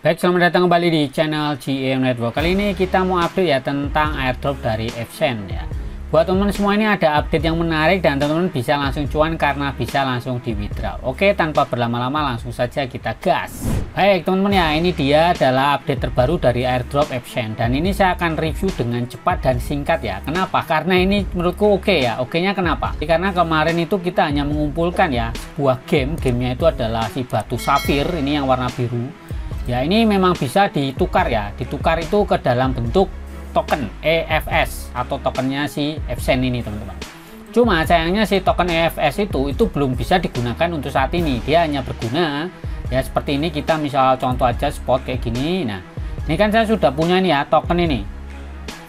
Baik, selamat datang kembali di channel GM Network. Kali ini kita mau update ya tentang airdrop dari Evesen ya. Buat teman-teman semua, ini ada update yang menarik dan teman-teman bisa langsung cuan karena bisa langsung di withdraw. Oke, tanpa berlama-lama langsung saja kita gas. Baik teman-teman ya, ini dia adalah update terbaru dari airdrop Evesen dan ini saya akan review dengan cepat dan singkat ya. Kenapa? Karena ini menurutku oke ya. Oke-nya kenapa? Karena kemarin itu kita hanya mengumpulkan ya sebuah gamenya itu adalah si batu safir ini yang warna biru. Ya, ini memang bisa ditukar ya. Ditukar itu ke dalam bentuk token EFS atau tokennya si Evesen ini teman-teman. Cuma sayangnya si token EFS itu belum bisa digunakan untuk saat ini. Dia hanya berguna ya seperti ini. Kita misal contoh aja spot kayak gini. Nah, ini kan saya sudah punya nih ya token ini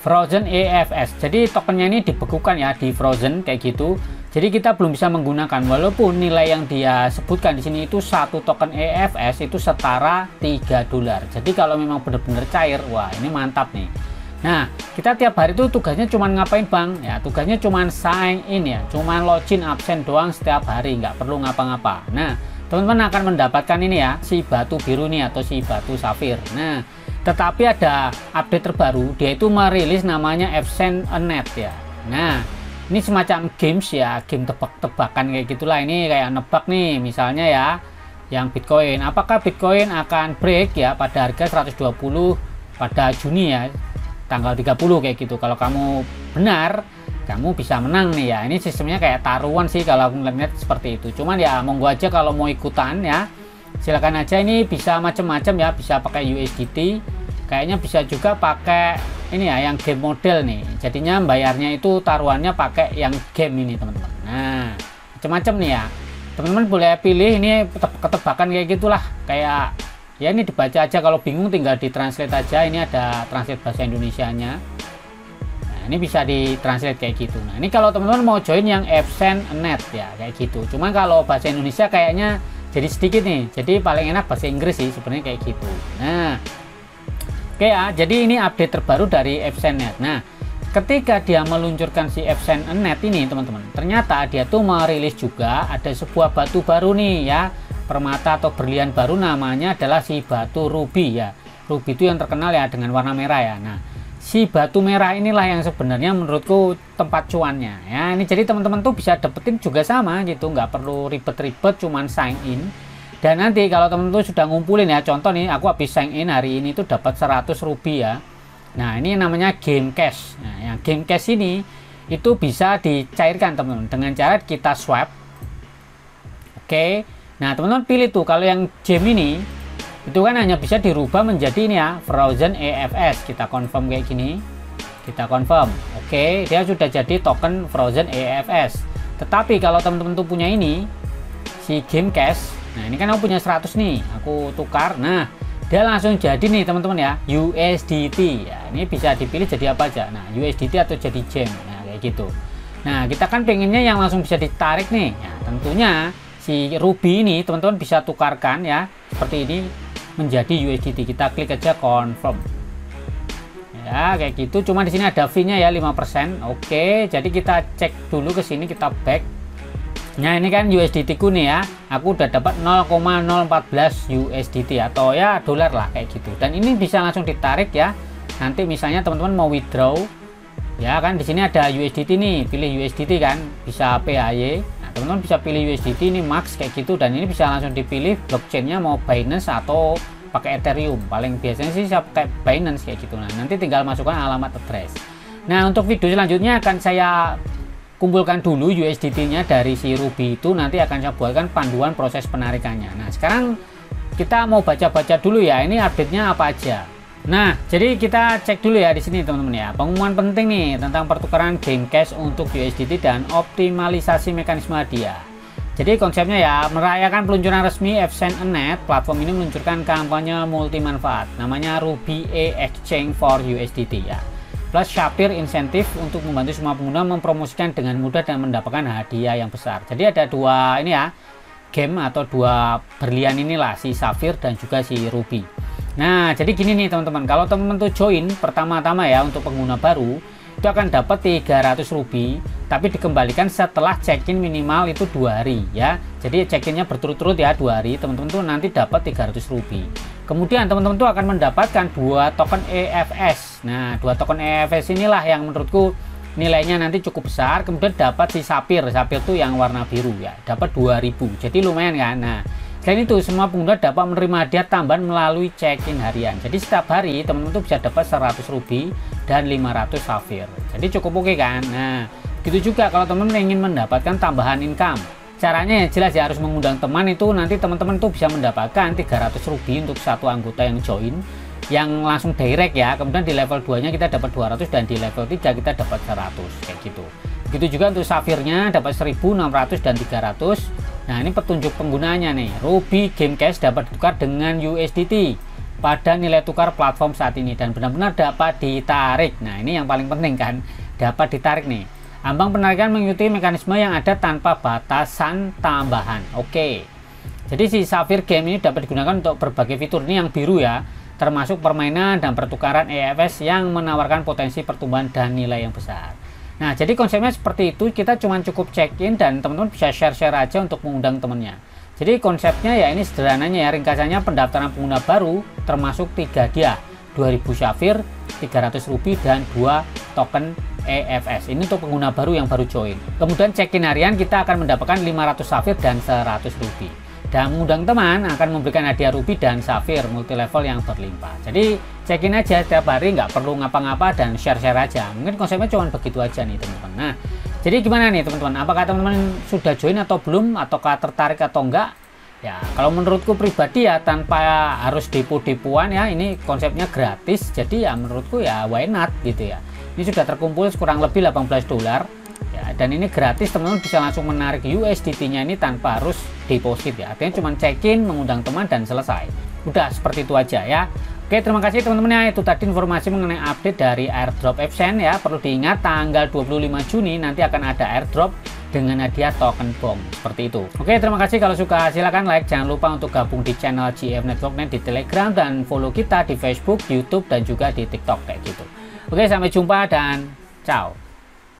Frozen EFS. Jadi tokennya ini dibekukan ya, di frozen kayak gitu. Jadi kita belum bisa menggunakan, walaupun nilai yang dia sebutkan di sini itu satu token EFS itu setara $3. Jadi kalau memang benar-benar cair, wah ini mantap nih. Nah, kita tiap hari itu tugasnya cuma ngapain bang? Ya tugasnya cuma sign in ya, cuma login absen doang setiap hari, nggak perlu ngapa-ngapa. Nah, teman-teman akan mendapatkan ini ya, si batu biru nih atau si batu safir. Nah, tetapi ada update terbaru, dia itu merilis namanya Evesen Net ya. Nah, ini semacam games ya, game tebak-tebakan kayak gitulah. Ini kayak nebak nih misalnya ya, yang Bitcoin, apakah Bitcoin akan break ya pada harga 120 pada Juni ya, tanggal 30 kayak gitu. Kalau kamu benar, kamu bisa menang nih ya. Ini sistemnya kayak taruhan sih kalau aku ngeliat seperti itu. Cuman ya monggo aja kalau mau ikutan ya, silakan aja. Ini bisa macam-macam ya, bisa pakai USDT, kayaknya bisa juga pakai ini ya yang game model nih. Jadinya bayarnya itu taruhannya pakai yang game ini teman-teman. Nah, macam-macam nih ya, teman-teman boleh pilih. Ini ketebakan kayak gitulah, kayak ya ini dibaca aja, kalau bingung tinggal ditranslate aja. Ini ada translate bahasa Indonesianya. Nah, ini bisa ditranslate kayak gitu. Nah, ini kalau teman-teman mau join yang Evesen Net ya kayak gitu. Cuman kalau bahasa Indonesia kayaknya jadi sedikit nih, jadi paling enak bahasa Inggris sih sebenarnya kayak gitu. Nah, oke ya, jadi ini update terbaru dari Evesen Net. Nah, ketika dia meluncurkan si Evesen Net ini teman-teman, ternyata dia tuh merilis juga ada sebuah batu baru nih ya, permata atau berlian baru, namanya adalah si batu ruby ya. Ruby itu yang terkenal ya dengan warna merah ya. Nah, si batu merah inilah yang sebenarnya menurutku tempat cuannya ya. Ini jadi teman-teman tuh bisa dapetin juga sama gitu, nggak perlu ribet-ribet, cuman sign in. Dan nanti kalau teman-teman sudah ngumpulin ya, contoh nih aku habis sign in hari ini tuh dapat 100 ruby ya. Nah, ini namanya game cash. Nah, yang game cash ini itu bisa dicairkan teman-teman dengan cara kita swap. Oke. Nah, teman-teman pilih tuh, kalau yang game ini itu kan hanya bisa dirubah menjadi ini ya, Frozen EFS. Kita confirm kayak gini. Kita confirm. Oke, dia sudah jadi token Frozen EFS. Tetapi kalau teman-teman tuh punya ini si game cash, nah ini kan aku punya 100 nih, aku tukar. Nah, dia langsung jadi nih teman-teman ya, USDT ya. Ini bisa dipilih jadi apa aja. Nah, USDT atau jadi gem. Nah, kayak gitu. Nah, kita kan pengennya yang langsung bisa ditarik nih. Nah, tentunya si ruby ini teman-teman bisa tukarkan ya seperti ini menjadi USDT. Kita klik aja confirm. Ya, kayak gitu. Cuma di sini ada fee-nya ya 5%. Oke, jadi kita cek dulu ke sini, kita back. Nah, ini kan USDT ku nih ya, aku udah dapat 0,014 USDT atau ya dolar lah kayak gitu. Dan ini bisa langsung ditarik ya. Nanti misalnya teman-teman mau withdraw ya kan, di sini ada USDT nih, pilih USDT kan, bisa PAY. Nah, teman-teman bisa pilih USDT ini max kayak gitu, dan ini bisa langsung dipilih blockchainnya mau Binance atau pakai Ethereum. Paling biasanya sih saya pakai Binance kayak gitu. Nah, nanti tinggal masukkan alamat address. Nah, untuk video selanjutnya akan saya kumpulkan dulu USDT-nya dari si ruby itu, nanti akan saya buatkan panduan proses penarikannya. Nah, sekarang kita mau baca-baca dulu ya, ini update-nya apa aja. Nah, jadi kita cek dulu ya di sini teman-teman ya. Pengumuman penting nih tentang pertukaran game cash untuk USDT dan optimalisasi mekanisme hadiah. Jadi konsepnya ya, merayakan peluncuran resmi Evesen Net, platform ini meluncurkan kampanye multi manfaat namanya Ruby Exchange for USDT ya. Plus Shapir insentif untuk membantu semua pengguna mempromosikan dengan mudah dan mendapatkan hadiah yang besar. Jadi ada dua ini ya, game atau dua berlian inilah, si Safir dan juga si Ruby. Nah, jadi gini nih teman-teman, kalau teman-teman tuh join pertama-tama ya untuk pengguna baru, itu akan dapat 300 ruby, tapi dikembalikan setelah check-in minimal itu 2 hari ya. Jadi check-innya berturut-turut ya 2 hari, teman-teman tuh nanti dapat 300 ruby. Kemudian teman-teman tuh akan mendapatkan 2 token EFS. Nah, 2 token EFS inilah yang menurutku nilainya nanti cukup besar. Kemudian dapat si Sapphire tuh yang warna biru ya, dapat 2000. Jadi lumayan kan. Nah, selain itu semua pengguna dapat menerima hadiah tambahan melalui check-in harian. Jadi setiap hari teman-teman tuh bisa dapat 100 ruby dan 500 Sapphire. Jadi cukup oke kan. Nah, gitu juga kalau teman-teman ingin mendapatkan tambahan income. Caranya ya jelas ya, harus mengundang teman. Itu nanti teman-teman tuh bisa mendapatkan 300 ruby untuk satu anggota yang join, yang langsung direct ya. Kemudian di level 2 nya kita dapat 200 dan di level 3 kita dapat 100 kayak gitu. Begitu juga untuk Sapphire-nya dapat 1600 dan 300. Nah, ini petunjuk penggunanya nih. Ruby Game Cash dapat ditukar dengan USDT pada nilai tukar platform saat ini dan benar-benar dapat ditarik. Nah, ini yang paling penting kan, dapat ditarik nih. Ambang penarikan mengikuti mekanisme yang ada tanpa batasan tambahan. Oke. Jadi si Sapphire Game ini dapat digunakan untuk berbagai fitur. Ini yang biru ya, termasuk permainan dan pertukaran EFS yang menawarkan potensi pertumbuhan dan nilai yang besar. Nah, jadi konsepnya seperti itu. Kita cuma cukup check-in dan teman-teman bisa share-share aja untuk mengundang temannya. Jadi konsepnya ya ini sederhananya ya, ringkasannya pendaftaran pengguna baru termasuk 3 hadiah, 2000 Sapphire, 300 ruby dan 2 token EFS. Ini untuk pengguna baru yang baru join. Kemudian check-in harian kita akan mendapatkan 500 Sapphire dan 100 ruby. Dan mengundang teman akan memberikan hadiah ruby dan Sapphire multi level yang berlimpah. Jadi check-in aja setiap hari, nggak perlu ngapa-ngapa dan share-share aja. Mungkin konsepnya cuma begitu aja nih teman-teman. Nah, jadi gimana nih teman-teman? Apakah teman-teman sudah join atau belum? Ataukah tertarik atau enggak? Ya, kalau menurutku pribadi ya tanpa harus depo-depoan ya, ini konsepnya gratis. Jadi ya menurutku ya why not gitu ya. Ini sudah terkumpul kurang lebih 18 dolar ya, dan ini gratis. Teman-teman bisa langsung menarik USDT-nya ini tanpa harus deposit ya. Artinya cuma check-in, mengundang teman dan selesai. Udah seperti itu aja ya. Oke, terima kasih teman-teman ya. Itu tadi informasi mengenai update dari airdrop Evesen ya. Perlu diingat tanggal 25 Juni nanti akan ada airdrop dengan hadiah token BOM seperti itu. Oke, terima kasih. Kalau suka silahkan like. Jangan lupa untuk gabung di channel GF Network.net di Telegram dan follow kita di Facebook, YouTube dan juga di TikTok kayak gitu. Oke, sampai jumpa dan ciao.